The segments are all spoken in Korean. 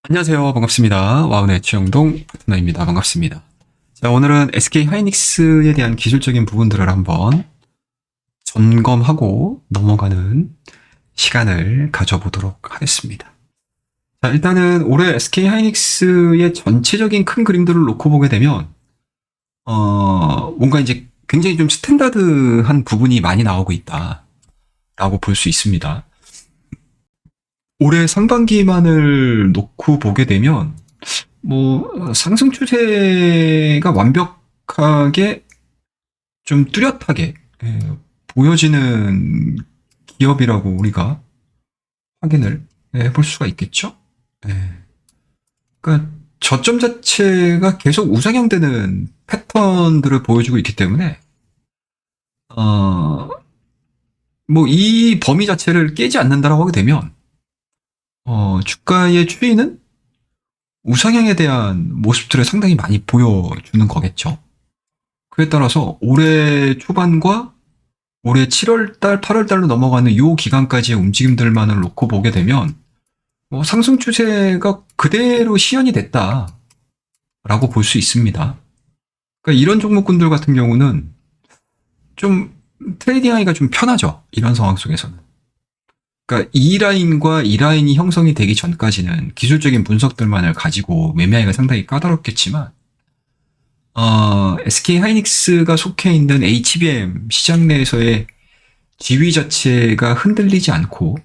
안녕하세요. 반갑습니다. 와운의 최영동 파트너입니다. 반갑습니다. 자, 오늘은 SK 하이닉스에 대한 기술적인 부분들을 한번 점검하고 넘어가는 시간을 가져보도록 하겠습니다. 자, 일단은 올해 SK 하이닉스의 전체적인 큰 그림들을 놓고 보게 되면, 뭔가 이제 굉장히 좀 스탠다드한 부분이 많이 나오고 있다라고 볼 수 있습니다. 올해 상반기만을 놓고 보게 되면 상승 추세가 완벽하게 좀 뚜렷하게 보여지는 기업이라고 우리가 확인을 해볼 수가 있겠죠. 그러니까 저점 자체가 계속 우상향되는 패턴들을 보여주고 있기 때문에 이 범위 자체를 깨지 않는다라고 하게 되면 주가의 추이는 우상향에 대한 모습들을 상당히 많이 보여주는 거겠죠. 그에 따라서 올해 초반과 올해 7월달, 8월달로 넘어가는 이 기간까지의 움직임들만을 놓고 보게 되면 상승 추세가 그대로 시현이 됐다라고 볼 수 있습니다. 그러니까 이런 종목군들 같은 경우는 좀 트레이딩하기가 좀 편하죠. 이런 상황 속에서는. 그러니까 이 라인과 이 라인이 형성이 되기 전까지는 기술적인 분석들만을 가지고 매매하기가 상당히 까다롭겠지만, SK 하이닉스가 속해 있는 HBM 시장 내에서의 지위 자체가 흔들리지 않고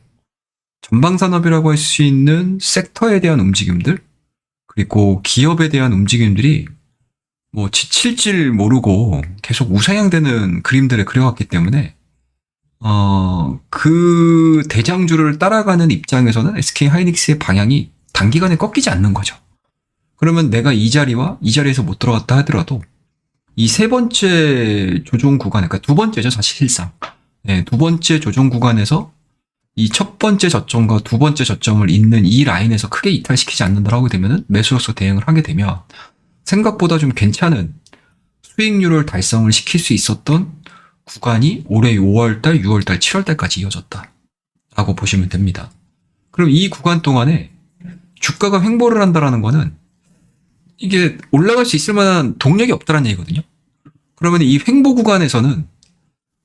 전방산업이라고 할 수 있는 섹터에 대한 움직임들, 그리고 기업에 대한 움직임들이 지칠 줄 모르고 계속 우상향되는 그림들을 그려왔기 때문에 그 대장주를 따라가는 입장에서는 SK 하이닉스의 방향이 단기간에 꺾이지 않는 거죠. 그러면 내가 이 자리와 이 자리에서 못 들어갔다 하더라도 이 세 번째 조정 구간, 그러니까 두 번째죠, 사실상. 두 번째 조정 구간에서 이 첫 번째 저점과 두 번째 저점을 잇는 이 라인에서 크게 이탈시키지 않는다라고 하게 되면은 매수로서 대응을 하게 되면 생각보다 좀 괜찮은 수익률을 달성을 시킬 수 있었던 구간이 올해 5월달, 6월달, 7월달까지 이어졌다라고 보시면 됩니다. 그럼 이 구간 동안에 주가가 횡보를 한다라는 거는 이게 올라갈 수 있을 만한 동력이 없다는 얘기거든요. 그러면 이 횡보 구간에서는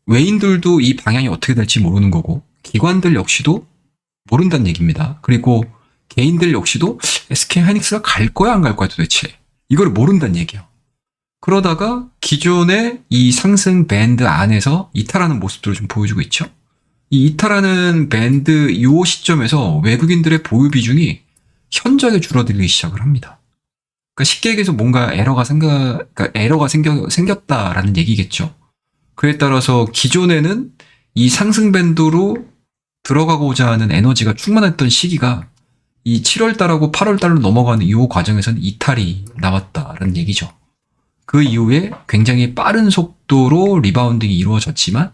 외인들도 이 방향이 어떻게 될지 모르는 거고 기관들 역시도 모른다는 얘기입니다. 그리고 개인들 역시도 SK 하이닉스가 갈 거야 안 갈 거야 도대체 이걸 모른다는 얘기예요. 그러다가 기존의 이 상승 밴드 안에서 이탈하는 모습들을 좀 보여주고 있죠. 이 이탈하는 밴드 이 시점에서 외국인들의 보유 비중이 현저하게 줄어들기 시작을 합니다. 그러니까 쉽게 얘기해서 뭔가 에러가 생겼다라는 얘기겠죠. 그에 따라서 기존에는 이 상승 밴드로 들어가고자 하는 에너지가 충만했던 시기가 이 7월달하고 8월달로 넘어가는 이 과정에서는 이탈이 나왔다라는 얘기죠. 그 이후에 굉장히 빠른 속도로 리바운딩이 이루어졌지만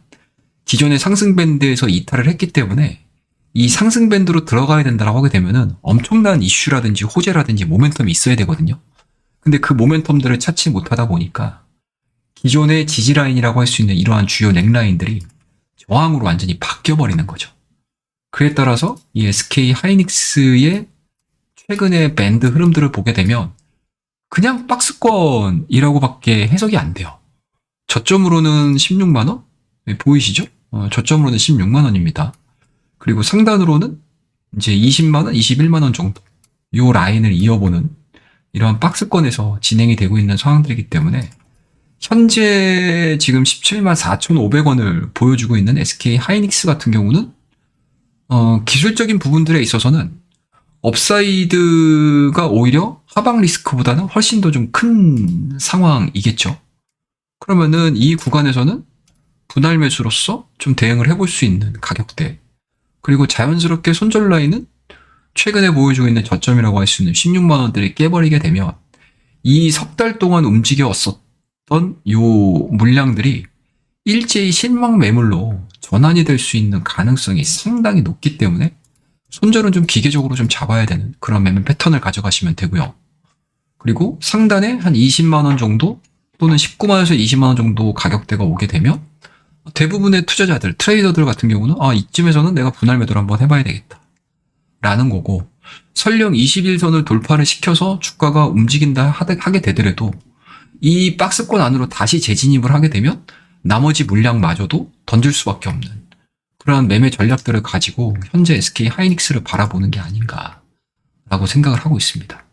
기존의 상승 밴드에서 이탈을 했기 때문에 이 상승 밴드로 들어가야 된다고 하게 되면은 엄청난 이슈라든지 호재라든지 모멘텀이 있어야 되거든요. 근데 그 모멘텀들을 찾지 못하다 보니까 기존의 지지 라인이라고 할 수 있는 이러한 주요 넥라인들이 저항으로 완전히 바뀌어버리는 거죠. 그에 따라서 이 SK 하이닉스의 최근의 밴드 흐름들을 보게 되면 그냥 박스권이라고밖에 해석이 안 돼요. 저점으로는 16만원? 보이시죠? 저점으로는 16만원입니다. 그리고 상단으로는 이제 20만원, 21만원 정도 요 라인을 이어보는 이러한 박스권에서 진행이 되고 있는 상황들이기 때문에 현재 지금 17만 4,500원을 보여주고 있는 SK 하이닉스 같은 경우는 기술적인 부분들에 있어서는 업사이드가 오히려 하방 리스크보다는 훨씬 더 좀 큰 상황이겠죠. 그러면은 이 구간에서는 분할 매수로서 좀 대응을 해볼 수 있는 가격대, 그리고 자연스럽게 손절 라인은 최근에 보여주고 있는 저점이라고 할 수 있는 16만 원들이 깨버리게 되면 이 석 달 동안 움직여 왔었던 요 물량들이 일제히 실망 매물로 전환이 될 수 있는 가능성이 상당히 높기 때문에 손절은 좀 기계적으로 좀 잡아야 되는 그런 매매 패턴을 가져가시면 되고요. 그리고 상단에 한 20만원 정도 또는 19만원에서 20만원 정도 가격대가 오게 되면 대부분의 투자자들, 트레이더들 같은 경우는 이쯤에서는 내가 분할 매도를 한번 해봐야 되겠다 라는 거고, 설령 21선을 돌파를 시켜서 주가가 움직인다 하게 되더라도 이 박스권 안으로 다시 재진입을 하게 되면 나머지 물량마저도 던질 수밖에 없는 그러한 매매 전략들을 가지고 현재 SK 하이닉스를 바라보는 게 아닌가라고 생각을 하고 있습니다.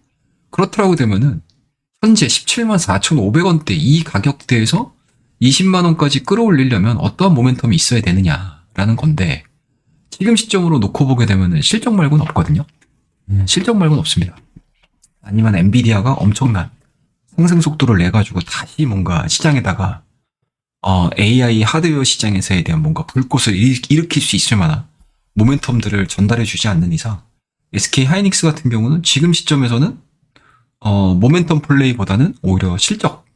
그렇더라고 되면은 현재 17만 4,500원대 이 가격대에서 20만 원까지 끌어올리려면 어떠한 모멘텀이 있어야 되느냐라는 건데 지금 시점으로 놓고 보게 되면은 실적 말고는 없거든요. 실적 말고는 없습니다. 아니면 엔비디아가 엄청난 상승 속도를 내가지고 다시 뭔가 시장에다가 AI 하드웨어 시장에서에 대한 뭔가 불꽃을 일으킬 수 있을 만한 모멘텀들을 전달해 주지 않는 이상 SK 하이닉스 같은 경우는 지금 시점에서는 모멘텀 플레이보다는 오히려 실적,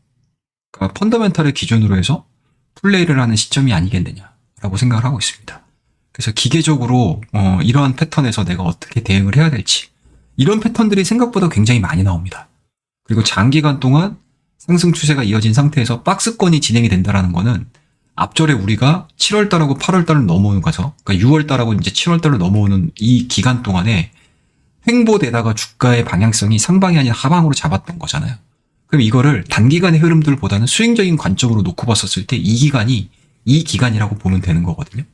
그러니까 펀더멘탈을 기준으로 해서 플레이를 하는 시점이 아니겠느냐라고 생각을 하고 있습니다. 그래서 기계적으로 이러한 패턴에서 내가 어떻게 대응을 해야 될지 이런 패턴들이 생각보다 굉장히 많이 나옵니다. 그리고 장기간 동안 상승 추세가 이어진 상태에서 박스권이 진행이 된다라는 거는 앞절에 우리가 7월달하고 8월달을 넘어오는 가서 그러니까 6월달하고 이제 7월달을 넘어오는 이 기간 동안에 횡보되다가 주가의 방향성이 상방이 아닌 하방으로 잡았던 거잖아요. 그럼 이거를 단기간의 흐름들보다는 수익적인 관점으로 놓고 봤었을 때 이 기간이 이 기간이라고 보면 되는 거거든요.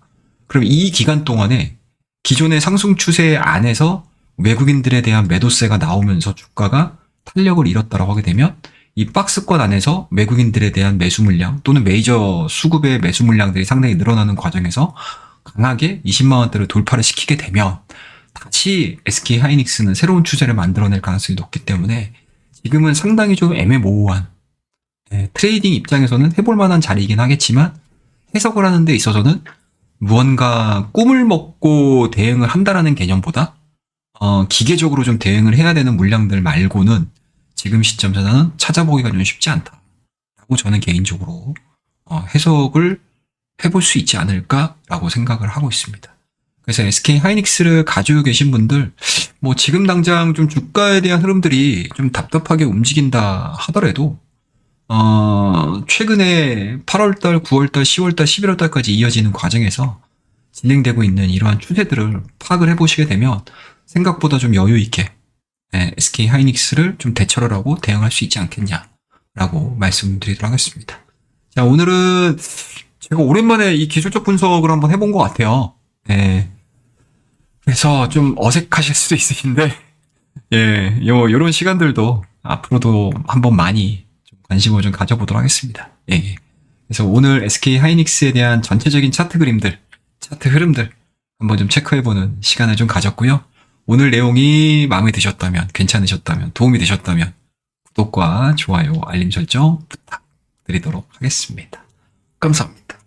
그럼 이 기간 동안에 기존의 상승 추세 안에서 외국인들에 대한 매도세가 나오면서 주가가 탄력을 잃었다라고 하게 되면 이 박스권 안에서 외국인들에 대한 매수 물량 또는 메이저 수급의 매수 물량들이 상당히 늘어나는 과정에서 강하게 20만 원대를 돌파를 시키게 되면 다시 SK 하이닉스는 새로운 추세를 만들어낼 가능성이 높기 때문에 지금은 상당히 좀 애매모호한 트레이딩 입장에서는 해볼 만한 자리이긴 하겠지만 해석을 하는 데 있어서는 무언가 꿈을 먹고 대응을 한다라는 개념보다 기계적으로 좀 대응을 해야 되는 물량들 말고는 지금 시점에서는 찾아보기가 좀 쉽지 않다라고 저는 개인적으로 해석을 해볼 수 있지 않을까라고 생각을 하고 있습니다. 그래서 SK 하이닉스를 가지고 계신 분들 뭐 지금 당장 좀 주가에 대한 흐름들이 좀 답답하게 움직인다 하더라도 최근에 8월달, 9월달, 10월달, 11월달까지 이어지는 과정에서 진행되고 있는 이러한 추세들을 파악을 해보시게 되면 생각보다 좀 여유 있게 SK 하이닉스를 좀 대처를 하고 대응할 수 있지 않겠냐라고 말씀드리도록 하겠습니다. 자, 오늘은 제가 오랜만에 이 기술적 분석을 한번 해본 것 같아요. 그래서 좀 어색하실 수도 있으신데, 요런 시간들도 앞으로도 한번 많이 좀 관심을 좀 가져보도록 하겠습니다. 그래서 오늘 SK 하이닉스에 대한 전체적인 차트 그림들, 차트 흐름들 한번 좀 체크해보는 시간을 좀 가졌고요. 오늘 내용이 마음에 드셨다면, 괜찮으셨다면, 도움이 되셨다면 구독과 좋아요, 알림 설정 부탁드리도록 하겠습니다. 감사합니다.